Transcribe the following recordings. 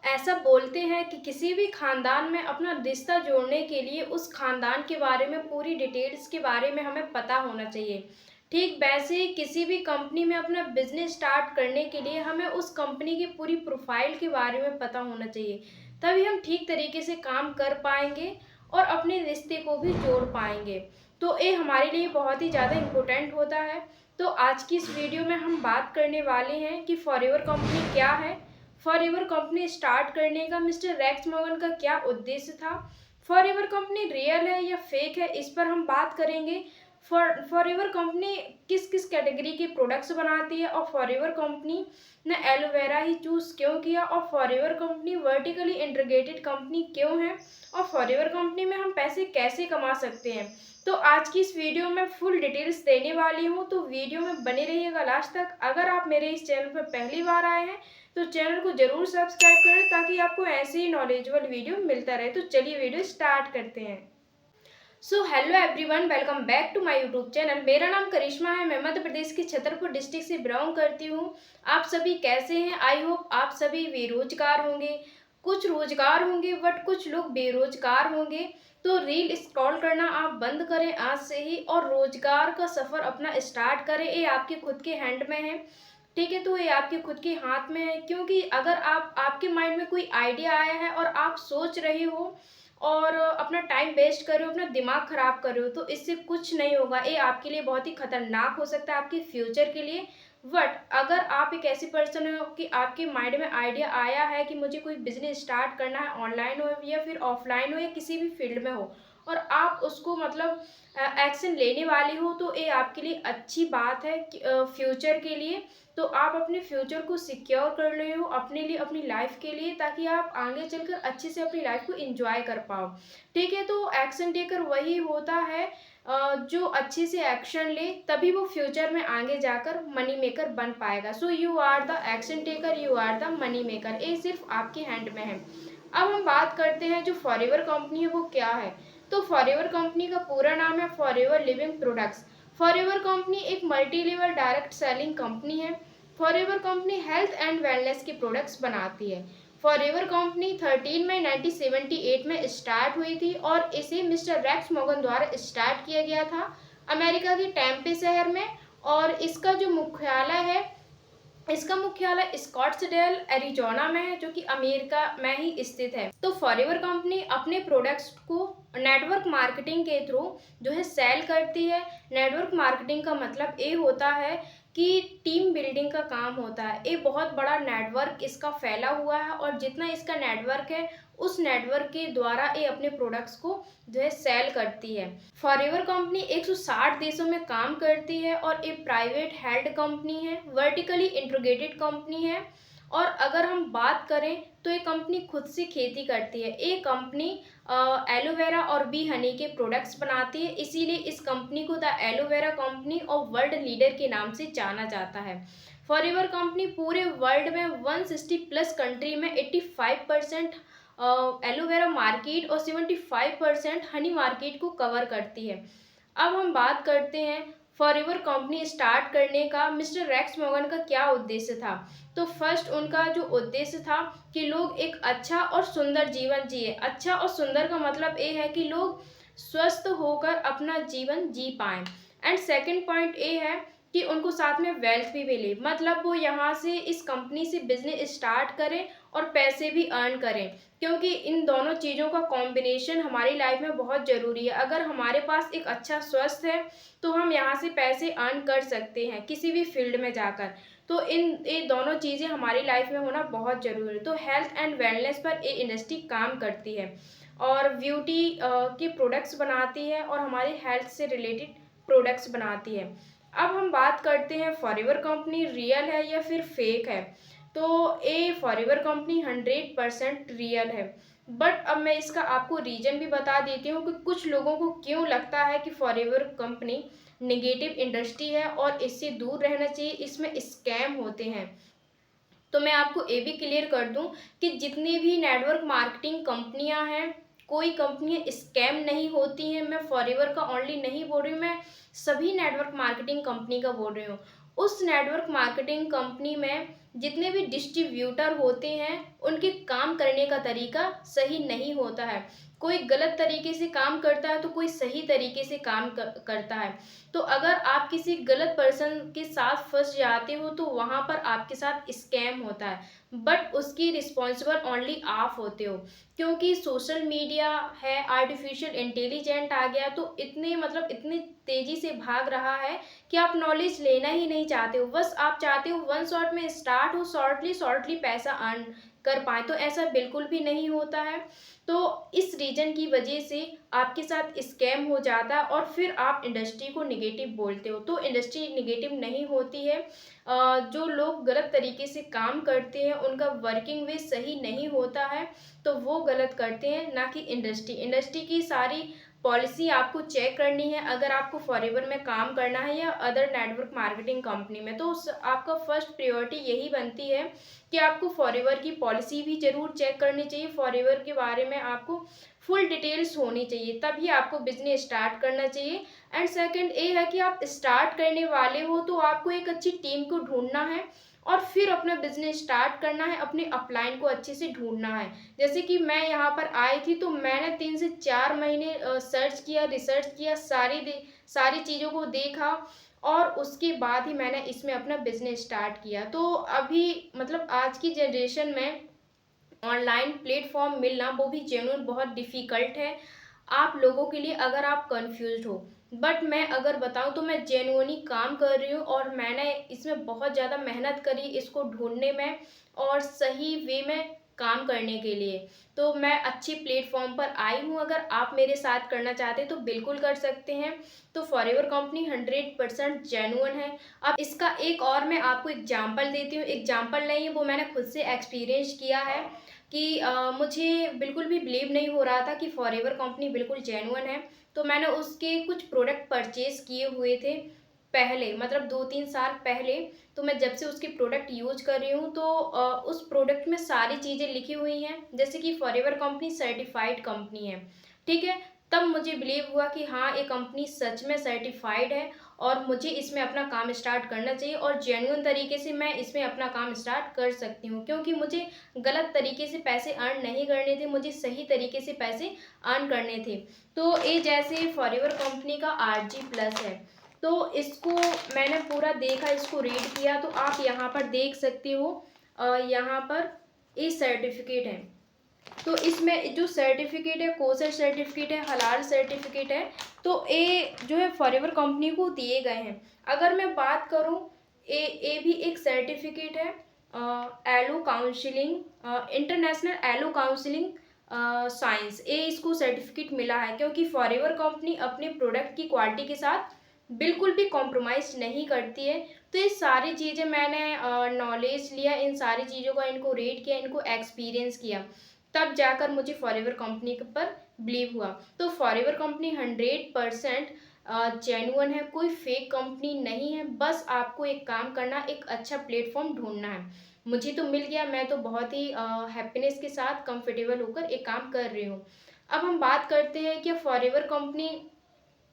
ऐसा बोलते हैं कि किसी भी खानदान में अपना रिश्ता जोड़ने के लिए उस खानदान के बारे में पूरी डिटेल्स के बारे में हमें पता होना चाहिए। ठीक वैसे ही किसी भी कंपनी में अपना बिजनेस स्टार्ट करने के लिए हमें उस कंपनी की पूरी प्रोफाइल के बारे में पता होना चाहिए। तभी हम ठीक तरीके से काम कर पाएंगे और अपने रिश्ते को भी जोड़ पाएंगे। तो ये हमारे लिए बहुत ही ज़्यादा इम्पोर्टेंट होता है। तो आज की इस वीडियो में हम बात करने वाले हैं कि फॉरएवर कंपनी क्या है, फॉरएवर कंपनी स्टार्ट करने का मिस्टर रेक्स मॉर्गन का क्या उद्देश्य था, फॉरएवर कंपनी रियल है या फेक है, इस पर हम बात करेंगे। फॉरएवर कंपनी किस किस कैटेगरी के प्रोडक्ट्स बनाती है और फॉरएवर कंपनी ने एलोवेरा ही चूज क्यों किया और forever company vertically integrated company क्यों है और फॉरएवर कंपनी में हम पैसे कैसे कमा सकते हैं। तो आज की इस वीडियो में फुल डिटेल्स देने वाली हूँ, तो वीडियो में बने रहिएगा लास्ट तक। अगर आप मेरे इस चैनल पर पहली बार आए हैं तो चैनल को जरूर सब्सक्राइब करें ताकि आपको ऐसे ही नॉलेजेबल वीडियो मिलता रहे। तो चलिए वीडियो स्टार्ट करते हैं। So hello everyone, welcome back to my YouTube channel. मेरा नाम करिश्मा है, मैं मध्य प्रदेश के छतरपुर डिस्ट्रिक्ट से बिलोंग करती हूँ। आप सभी कैसे हैं? आई होप आप सभी बेरोजगार होंगे, कुछ रोजगार होंगे बट कुछ लोग बेरोजगार होंगे। तो रील स्क्रॉल करना आप बंद करें आज से ही और रोजगार का सफ़र अपना स्टार्ट करें। ये आपके खुद के हैंड में है, ठीक है। तो ये आपके खुद के हाथ में है, क्योंकि अगर आपके माइंड में कोई आइडिया आया है और आप सोच रहे हो और अपना टाइम वेस्ट कर रहे हो, अपना दिमाग खराब कर रहे हो, तो इससे कुछ नहीं होगा। ये आपके लिए बहुत ही खतरनाक हो सकता है आपके फ्यूचर के लिए। बट अगर आप एक ऐसी पर्सन हो कि आपके माइंड में आइडिया आया है कि मुझे कोई बिजनेस स्टार्ट करना है, ऑनलाइन हो या फिर ऑफलाइन हो या किसी भी फील्ड में हो, और आप उसको मतलब एक्शन लेने वाली हो, तो ये आपके लिए अच्छी बात है फ्यूचर के लिए। तो आप अपने फ्यूचर को सिक्योर कर रहे हो अपने लिए, अपनी लाइफ के लिए, ताकि आप आगे चलकर अच्छे से अपनी लाइफ को एंजॉय कर पाओ, ठीक है। तो एक्शन टेकर वही होता है जो अच्छे से एक्शन ले, तभी वो फ्यूचर में आगे जाकर मनी मेकर बन पाएगा। So you are the action taker, you are the money maker. ये सिर्फ आपके हैंड में है। अब हम बात करते हैं जो फॉरएवर कंपनी है वो क्या है। तो फॉरएवर कंपनी का पूरा नाम है Forever Living Products. Forever company एक multi level direct selling company है। Forever company health and wellness के प्रोडक्ट्स बनाती है। फॉरएवर कंपनी 13 मई 1978 में स्टार्ट हुई थी और इसे मिस्टर रेक्स मॉर्गन द्वारा स्टार्ट किया गया था अमेरिका के टैम्पे शहर में। और इसका मुख्यालय स्कॉट्सडेल एरिजोना में है, जो कि अमेरिका में ही स्थित है। तो फॉरएवर कंपनी अपने प्रोडक्ट्स को नेटवर्क मार्केटिंग के थ्रू जो है सेल करती है। नेटवर्क मार्केटिंग का मतलब ये होता है कि टीम बिल्डिंग का काम होता है। ये बहुत बड़ा नेटवर्क इसका फैला हुआ है और जितना इसका नेटवर्क है उस नेटवर्क के द्वारा ये अपने प्रोडक्ट्स को जो है सेल करती है। फॉरएवर कंपनी 160 देशों में काम करती है और एक प्राइवेट हेल्ड कंपनी है, वर्टिकली इंटीग्रेटेड कंपनी है। और अगर हम बात करें तो ये कंपनी खुद से खेती करती है। ये कंपनी एलोवेरा और बी हनी के प्रोडक्ट्स बनाती है, इसीलिए इस कंपनी को द एलोवेरा कंपनी और वर्ल्ड लीडर के नाम से जाना जाता है। फॉरएवर कंपनी पूरे वर्ल्ड में 160 प्लस कंट्री में 85% एलोवेरा मार्केट और 75% हनी मार्केट को कवर करती है। अब हम बात करते हैं फॉरएवर कंपनी स्टार्ट करने का मिस्टर रेक्स मॉर्गन का क्या उद्देश्य था। तो फर्स्ट उनका जो उद्देश्य था कि लोग एक अच्छा और सुंदर जीवन जिए। अच्छा और सुंदर का मतलब ये है कि लोग स्वस्थ होकर अपना जीवन जी पाएं। एंड सेकंड पॉइंट ये है कि उनको साथ में वेल्थ भी मिले, मतलब वो यहाँ से इस कंपनी से बिजनेस स्टार्ट करें और पैसे भी अर्न करें, क्योंकि इन दोनों चीज़ों का कॉम्बिनेशन हमारी लाइफ में बहुत ज़रूरी है। अगर हमारे पास एक अच्छा स्वास्थ्य है तो हम यहाँ से पैसे अर्न कर सकते हैं किसी भी फील्ड में जाकर। तो ये दोनों चीज़ें हमारी लाइफ में होना बहुत ज़रूरी है। तो हेल्थ एंड वेलनेस पर ये इंडस्ट्री काम करती है और ब्यूटी के प्रोडक्ट्स बनाती है और हमारी हेल्थ से रिलेटेड प्रोडक्ट्स बनाती है। अब हम बात करते हैं फॉरएवर कंपनी रियल है या फिर फेक है। तो ये फॉरएवर कंपनी 100% रियल है। बट अब मैं इसका आपको रीजन भी बता देती हूँ कि कुछ लोगों को क्यों लगता है कि फॉरएवर कंपनी नेगेटिव इंडस्ट्री है और इससे दूर रहना चाहिए, इसमें स्कैम होते हैं। तो मैं आपको ये भी क्लियर कर दूं कि जितनी भी नेटवर्क मार्केटिंग कंपनियां हैं, कोई कंपनियां स्कैम नहीं होती हैं। मैं फॉरएवर का ओनली नहीं बोल रही हूँ, मैं सभी नेटवर्क मार्केटिंग कंपनी का बोल रही हूँ। उस नेटवर्क मार्केटिंग कंपनी में जितने भी डिस्ट्रीब्यूटर होते हैं उनके काम करने का तरीका सही नहीं होता है। कोई गलत तरीके से काम करता है तो कोई सही तरीके से काम करता है। तो अगर आप किसी गलत पर्सन के साथ फंस जाते हो तो वहाँ पर आपके साथ स्कैम होता है, बट उसकी रिस्पॉन्सिबल ओनली आप होते हो। क्योंकि सोशल मीडिया है, आर्टिफिशियल इंटेलिजेंट आ गया तो इतने मतलब इतनी तेज़ी से भाग रहा है कि आप नॉलेज लेना ही नहीं चाहते हो। बस आप चाहते हो वन शॉट में स्टार्ट हो, शॉर्टली शॉर्टली पैसा अर्न कर पाएँ, तो ऐसा बिल्कुल भी नहीं होता है। तो इस रीज़न की वजह से आपके साथ स्कैम हो जाता है और फिर आप इंडस्ट्री को नेगेटिव बोलते हो। तो इंडस्ट्री नेगेटिव नहीं होती है। जो लोग गलत तरीके से काम करते हैं, उनका वर्किंग वे सही नहीं होता है, तो वो गलत करते हैं, ना कि इंडस्ट्री। इंडस्ट्री की सारी पॉलिसी आपको चेक करनी है। अगर आपको फॉरएवर में काम करना है या अदर नेटवर्क मार्केटिंग कंपनी में, तो आपका फर्स्ट प्रायोरिटी यही बनती है कि आपको फॉरएवर की पॉलिसी भी ज़रूर चेक करनी चाहिए। फॉरएवर के बारे में आपको फुल डिटेल्स होनी चाहिए, तभी आपको बिजनेस स्टार्ट करना चाहिए। एंड सेकंड ये है कि आप स्टार्ट करने वाले हो तो आपको एक अच्छी टीम को ढूंढना है और फिर अपना बिजनेस स्टार्ट करना है, अपने अपलाइन को अच्छे से ढूंढना है। जैसे कि मैं यहाँ पर आई थी तो मैंने 3 से 4 महीने सर्च किया, रिसर्च किया, सारी चीज़ों को देखा और उसके बाद ही मैंने इसमें अपना बिजनेस स्टार्ट किया। तो अभी मतलब आज की जनरेशन में ऑनलाइन प्लेटफॉर्म मिलना वो भी जेन्युइन बहुत डिफ़िकल्ट है आप लोगों के लिए, अगर आप कंफ्यूज्ड हो। बट मैं अगर बताऊं तो मैं जेन्युइनली काम कर रही हूँ और मैंने इसमें बहुत ज़्यादा मेहनत करी इसको ढूंढने में और सही वे में काम करने के लिए। तो मैं अच्छी प्लेटफॉर्म पर आई हूँ, अगर आप मेरे साथ करना चाहते हैं तो बिल्कुल कर सकते हैं। तो फॉरएवर कंपनी 100% जेन्युइन है। अब इसका एक और मैं आपको एग्जांपल देती हूँ, एग्जांपल नहीं है, वो मैंने खुद से एक्सपीरियंस किया है कि मुझे बिल्कुल भी बिलीव नहीं हो रहा था कि फॉरएवर कंपनी बिल्कुल जेन्युइन है। तो मैंने उसके कुछ प्रोडक्ट परचेज़ किए हुए थे पहले, मतलब 2-3 साल पहले। तो मैं जब से उसके प्रोडक्ट यूज़ कर रही हूँ तो उस प्रोडक्ट में सारी चीज़ें लिखी हुई हैं, जैसे कि फॉरएवर कंपनी सर्टिफाइड कंपनी है, ठीक है? तब मुझे बिलीव हुआ कि हाँ, ये कंपनी सच में सर्टिफाइड है और मुझे इसमें अपना काम स्टार्ट करना चाहिए और जेन्युइन तरीके से मैं इसमें अपना काम स्टार्ट कर सकती हूँ। क्योंकि मुझे गलत तरीके से पैसे अर्न नहीं करने थे, मुझे सही तरीके से पैसे अर्न करने थे। तो ये जैसे फॉरएवर कंपनी का आरजी प्लस है, तो इसको मैंने पूरा देखा, इसको रीड किया, तो आप यहाँ पर देख सकते हो। यहाँ पर ये सर्टिफिकेट है, तो इसमें जो सर्टिफिकेट है, कोसर सर्टिफिकेट है, हलाल सर्टिफिकेट है, तो ये जो है फॉरएवर कंपनी को दिए गए हैं। अगर मैं बात करूँ, ये भी एक सर्टिफिकेट है, aloe counselling, international aloe counselling science, ये इसको सर्टिफिकेट मिला है क्योंकि फॉरएवर कंपनी अपने प्रोडक्ट की क्वालिटी के साथ बिल्कुल भी कॉम्प्रोमाइज़ नहीं करती है। तो ये सारी चीज़ें मैंने नॉलेज लिया, इन सारी चीज़ों का इनको रीड किया, इनको एक्सपीरियंस किया, तब जाकर मुझे फॉरएवर कंपनी पर बिलीव हुआ। तो फॉरएवर कंपनी 100% जेन्युइन है, कोई फेक कंपनी नहीं है। बस आपको एक काम करना, एक अच्छा प्लेटफॉर्म ढूंढना है। मुझे तो मिल गया, मैं तो बहुत ही हैप्पीनेस के साथ कंफर्टेबल होकर एक काम कर रही हूँ। अब हम बात करते हैं कि फॉरएवर कंपनी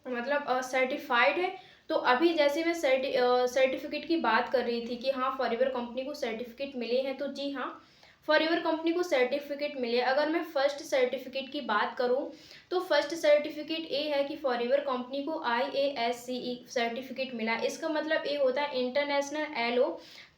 मतलब सर्टिफाइड है। तो अभी जैसे मैं सर्टिफिकेट की बात कर रही थी कि हाँ, फॉरएवर कंपनी को सर्टिफिकेट मिले हैं, तो जी हाँ, फॉरएवर कंपनी को सर्टिफिकेट मिले। अगर मैं फर्स्ट सर्टिफिकेट की बात करूँ तो फर्स्ट सर्टिफिकेट ये है कि फॉरएवर कंपनी को IASCE सर्टिफिकेट मिला। इसका मतलब ये होता है इंटरनेशनल एलो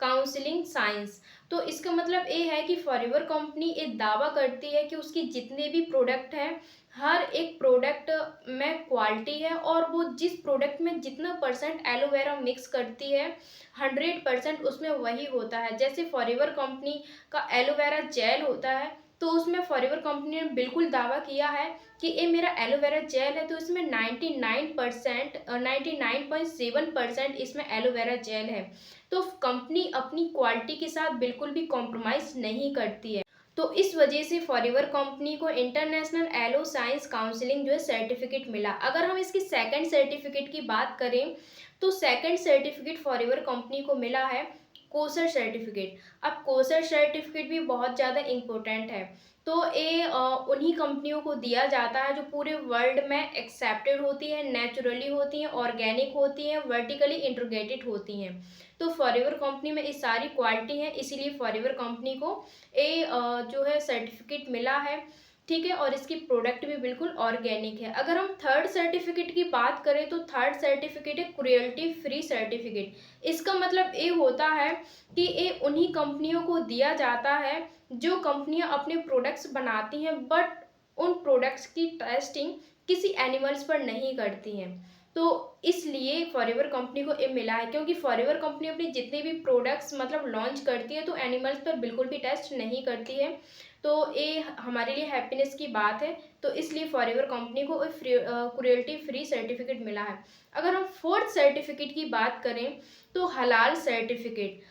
काउंसिलिंग साइंस। तो इसका मतलब ये है कि फॉरएवर कंपनी ये दावा करती है कि उसकी जितने भी प्रोडक्ट हैं, हर एक प्रोडक्ट में क्वालिटी है और वो जिस प्रोडक्ट में जितना परसेंट एलोवेरा मिक्स करती है, 100% उसमें वही होता है। जैसे फॉरएवर कंपनी का एलोवेरा जेल होता है, तो उसमें फॉरएवर कंपनी ने बिल्कुल दावा किया है कि ये मेरा एलोवेरा जेल है, तो इसमें 99% 99.7% इसमें एलोवेरा जेल है। तो कंपनी अपनी क्वालिटी के साथ बिल्कुल भी कॉम्प्रोमाइज़ नहीं करती है। तो इस वजह से फॉरएवर कंपनी को इंटरनेशनल एलो साइंस काउंसिलिंग जो है सर्टिफिकेट मिला। अगर हम इसकी सेकंड सर्टिफिकेट की बात करें तो सेकंड सर्टिफिकेट फॉरएवर कंपनी को मिला है कोसर सर्टिफिकेट। अब कोसर सर्टिफिकेट भी बहुत ज़्यादा इम्पोर्टेंट है। तो ये उन्हीं कंपनियों को दिया जाता है जो पूरे वर्ल्ड में एक्सेप्टेड होती है, नेचुरली होती हैं, ऑर्गेनिक होती हैं, वर्टिकली इंटीग्रेटेड होती हैं। तो फॉरएवर कंपनी में ये सारी क्वालिटी है, इसीलिए फॉरएवर कंपनी को ये जो है सर्टिफिकेट मिला है। ठीक है, और इसकी प्रोडक्ट भी बिल्कुल ऑर्गेनिक है। अगर हम थर्ड सर्टिफिकेट की बात करें तो थर्ड सर्टिफिकेट है क्रुएल्टी फ्री सर्टिफिकेट। इसका मतलब ये होता है कि ये उन्हीं कंपनियों को दिया जाता है जो कंपनियां अपने प्रोडक्ट्स बनाती हैं, बट उन प्रोडक्ट्स की टेस्टिंग किसी एनिमल्स पर नहीं करती हैं। तो इसलिए फॉरएवर कंपनी को ये मिला है, क्योंकि फॉरएवर कंपनी अपनी जितने भी प्रोडक्ट्स मतलब लॉन्च करती है तो एनिमल्स पर बिल्कुल भी टेस्ट नहीं करती है। तो ये हमारे लिए हैप्पीनेस की बात है। तो इसलिए फॉरएवर कंपनी को क्रुएल्टी फ्री सर्टिफिकेट मिला है। अगर हम फोर्थ सर्टिफिकेट की बात करें तो हलाल सर्टिफिकेट।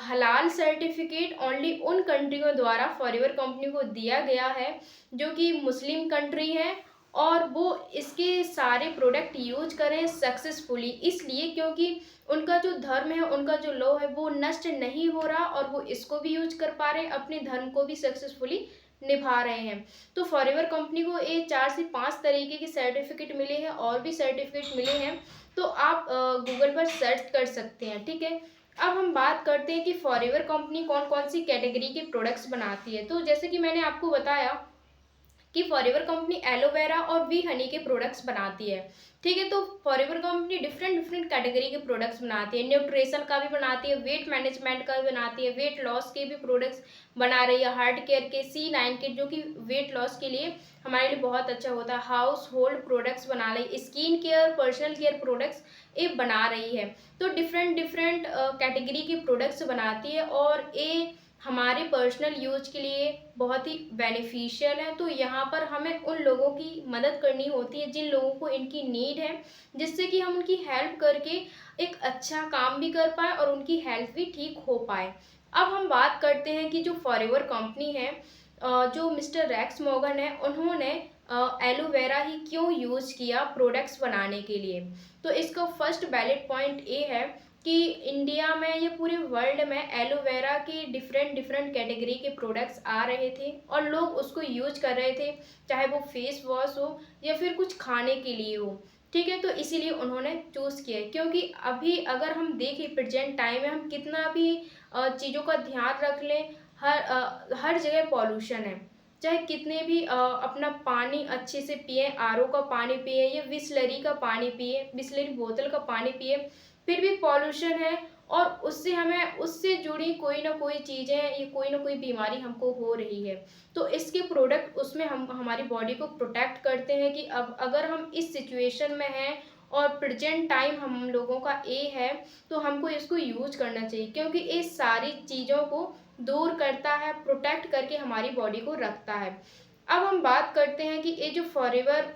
हलाल सर्टिफिकेट ओनली उन कंट्रियों द्वारा फॉरएवर कंपनी को दिया गया है जो कि मुस्लिम कंट्री है, और वो इसके सारे प्रोडक्ट यूज करें सक्सेसफुली, इसलिए क्योंकि उनका जो धर्म है, उनका जो लॉ है वो नष्ट नहीं हो रहा, और वो इसको भी यूज कर पा रहे हैं, अपने धर्म को भी सक्सेसफुली निभा रहे हैं। तो फॉरएवर कंपनी को ये 4 से 5 तरीके की सर्टिफिकेट मिले हैं, और भी सर्टिफिकेट मिले हैं, तो आप गूगल पर सर्च कर सकते हैं। ठीक है, अब हम बात करते हैं कि फॉरएवर कंपनी कौन कौन सी कैटेगरी के प्रोडक्ट्स बनाती है। तो जैसे कि मैंने आपको बताया कि फॉरएवर कंपनी एलोवेरा और वी हनी के प्रोडक्ट्स बनाती है। ठीक है, तो forever company different different category के प्रोडक्ट्स बनाती है। न्यूट्रिशन का भी बनाती है, वेट मैनेजमेंट का भी बनाती है, वेट लॉस के भी प्रोडक्ट्स बना रही है, हार्ट केयर के C9 के जो कि वेट लॉस के लिए हमारे लिए बहुत अच्छा होता है, हाउस होल्ड प्रोडक्ट्स बना रही है, skin care personal care products ये बना रही है। तो डिफरेंट डिफरेंट कैटेगरी के प्रोडक्ट्स बनाती है, और ये हमारे पर्सनल यूज के लिए बहुत ही बेनिफिशियल है। तो यहाँ पर हमें उन लोगों की मदद करनी होती है जिन लोगों को इनकी नीड है, जिससे कि हम उनकी हेल्प करके एक अच्छा काम भी कर पाए और उनकी हेल्थ भी ठीक हो पाए। अब हम बात करते हैं कि जो फॉरएवर कंपनी है, जो मिस्टर रैक्स मॉर्गन है, उन्होंने एलोवेरा ही क्यों यूज किया प्रोडक्ट्स बनाने के लिए। तो इसका फर्स्ट वैलिड पॉइंट ये है कि इंडिया में या पूरे वर्ल्ड में एलोवेरा के डिफरेंट डिफरेंट कैटेगरी के प्रोडक्ट्स आ रहे थे, और लोग उसको यूज कर रहे थे, चाहे वो फेस वॉश हो या फिर कुछ खाने के लिए हो। ठीक है, तो इसीलिए उन्होंने चूज़ किया है, क्योंकि अभी अगर हम देखें प्रेजेंट टाइम में हम कितना भी चीज़ों का ध्यान रख लें, हर जगह पॉल्यूशन है। चाहे कितने भी अपना पानी अच्छे से पिए, RO का पानी पिए या बिसलरी का पानी पिए, बिसलरी बोतल का पानी पिए, फिर भी पॉल्यूशन है, और उससे हमें उससे जुड़ी कोई ना कोई चीज़ें या कोई ना कोई बीमारी हमको हो रही है। तो इसके प्रोडक्ट उसमें हम हमारी बॉडी को प्रोटेक्ट करते हैं कि अब अगर हम इस सिचुएशन में हैं और प्रेजेंट टाइम हम लोगों का ए है, तो हमको इसको यूज करना चाहिए, क्योंकि ये सारी चीज़ों को दूर करता है, प्रोटेक्ट करके हमारी बॉडी को रखता है। अब हम बात करते हैं कि ये जो फॉरएवर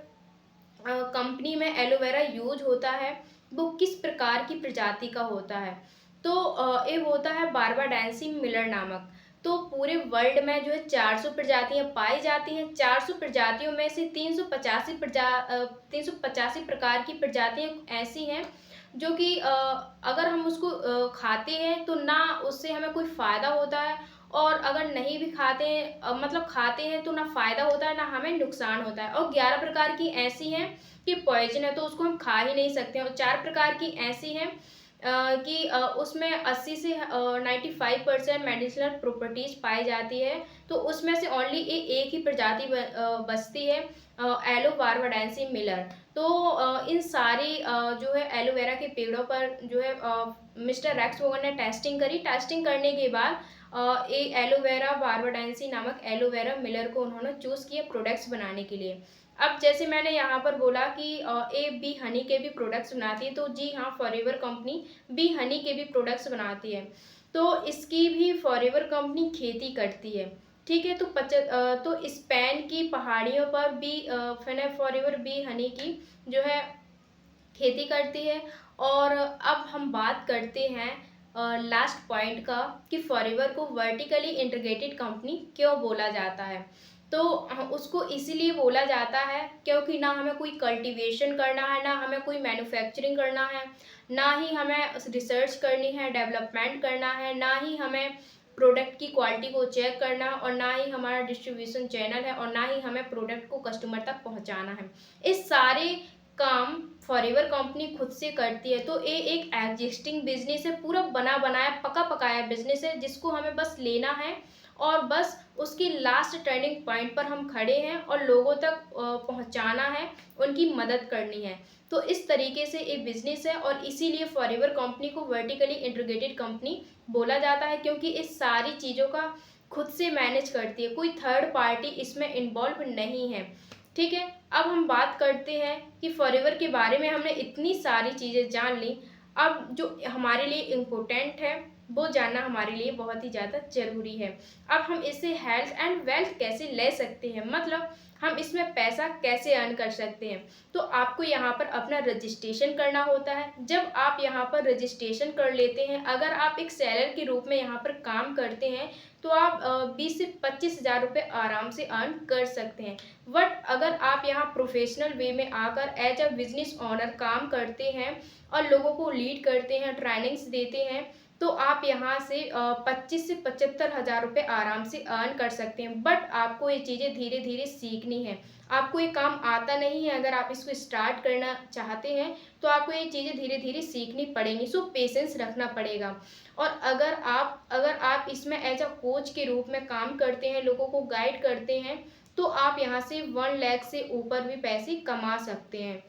कंपनी में एलोवेरा यूज होता है वो किस प्रकार की प्रजाति का होता है। तो ये होता है बारबाडेंसी मिलर नामक। तो पूरे वर्ल्ड में जो है 400 प्रजातियां पाई जाती हैं। 400 प्रजातियों में से 385 प्रकार की प्रजातियां ऐसी हैं जो कि अगर हम उसको खाते हैं तो ना उससे हमें कोई फ़ायदा होता है, और अगर नहीं भी खाते हैं मतलब खाते हैं तो ना फ़ायदा होता है ना हमें नुकसान होता है। और 11 प्रकार की ऐसी हैं कि पॉइजन है, तो उसको हम खा ही नहीं सकते हैं। और 4 प्रकार की ऐसी हैं कि उसमें 80 से 95% मेडिसिनल प्रॉपर्टीज पाई जाती है। तो उसमें से ओनली एक ही प्रजाति बचती है, एलो बारबाडेंसी मिलर। तो इन सारी जो है एलोवेरा के पेड़ों पर जो है मिस्टर रैक्स वोगन ने टेस्टिंग करी। टेस्टिंग करने के बाद ये एलोवेरा बारबाडेंसी नामक एलोवेरा मिलर को उन्होंने चूज़ किया प्रोडक्ट्स बनाने के लिए। अब जैसे मैंने यहाँ पर बोला कि ए बी हनी के भी प्रोडक्ट्स बनाती है, तो जी हाँ, फॉरएवर कंपनी बी हनी के भी प्रोडक्ट्स बनाती है। तो इसकी भी फॉरएवर कंपनी खेती करती है। ठीक है, तो स्पेन की पहाड़ियों पर बी फॉरएवर बी हनी की जो है खेती करती है। और अब हम बात करते हैं लास्ट पॉइंट का कि फॉरएवर को वर्टिकली इंटीग्रेटेड कंपनी क्यों बोला जाता है। तो उसको इसीलिए बोला जाता है क्योंकि ना हमें कोई कल्टीवेशन करना है, ना हमें कोई मैन्युफैक्चरिंग करना है, ना ही हमें रिसर्च करनी है, डेवलपमेंट करना है, ना ही हमें प्रोडक्ट की क्वालिटी को चेक करना, और ना ही हमारा डिस्ट्रीब्यूशन चैनल है, और ना ही हमें प्रोडक्ट को कस्टमर तक पहुंचाना है। इस सारे काम फॉरएवर कंपनी खुद से करती है। तो ये एक एग्जिस्टिंग बिजनेस है, पूरा बना बनाया पका पकाया बिजनेस है, जिसको हमें बस लेना है और बस उसकी लास्ट टर्निंग पॉइंट पर हम खड़े हैं और लोगों तक पहुंचाना है, उनकी मदद करनी है। तो इस तरीके से एक बिजनेस है, और इसीलिए फॉरएवर कंपनी को वर्टिकली इंटीग्रेटेड कंपनी बोला जाता है, क्योंकि इस सारी चीज़ों का खुद से मैनेज करती है, कोई थर्ड पार्टी इसमें इन्वॉल्व नहीं है। ठीक है, अब हम बात करते हैं कि फॉरएवर के बारे में हमने इतनी सारी चीज़ें जान ली। अब जो हमारे लिए इम्पोर्टेंट है वो जानना हमारे लिए बहुत ही ज़्यादा ज़रूरी है। अब हम इससे हेल्थ एंड वेल्थ कैसे ले सकते हैं, मतलब हम इसमें पैसा कैसे अर्न कर सकते हैं। तो आपको यहाँ पर अपना रजिस्ट्रेशन करना होता है। जब आप यहाँ पर रजिस्ट्रेशन कर लेते हैं, अगर आप एक सेलर के रूप में यहाँ पर काम करते हैं, तो आप 20 से 25,000 रुपये आराम से अर्न कर सकते हैं। बट अगर आप यहाँ प्रोफेशनल वे में आकर एज अ बिजनेस ओनर काम करते हैं और लोगों को लीड करते हैं, ट्रेनिंग्स देते हैं, तो आप यहाँ से 25 से 75,000 रुपये आराम से अर्न कर सकते हैं। बट आपको ये चीज़ें धीरे धीरे सीखनी है। आपको ये काम आता नहीं है, अगर आप इसको स्टार्ट करना चाहते हैं तो आपको ये चीज़ें धीरे धीरे सीखनी पड़ेंगी। सो पेशेंस रखना पड़ेगा। और अगर आप इसमें एज अ कोच के रूप में काम करते हैं, लोगों को गाइड करते हैं, तो आप यहाँ से 1 लाख से ऊपर भी पैसे कमा सकते हैं।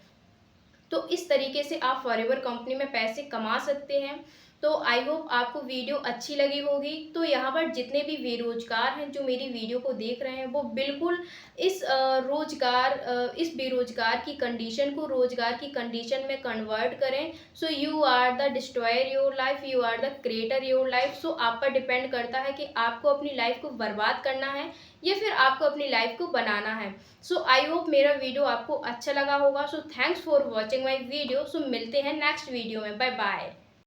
तो इस तरीके से आप फॉरएवर कंपनी में पैसे कमा सकते हैं। तो आई होप आपको वीडियो अच्छी लगी होगी। तो यहाँ पर जितने भी बेरोजगार हैं जो मेरी वीडियो को देख रहे हैं, वो बिल्कुल इस बेरोजगार की कंडीशन को रोजगार की कंडीशन में कन्वर्ट करें। So you are the destroyer your life, you are the creator your life. So आप पर डिपेंड करता है कि आपको अपनी लाइफ को बर्बाद करना है या फिर आपको अपनी लाइफ को बनाना है। सो आई होप मेरा वीडियो आपको अच्छा लगा होगा। So thanks for watching my video. So मिलते हैं नेक्स्ट वीडियो में। Bye bye.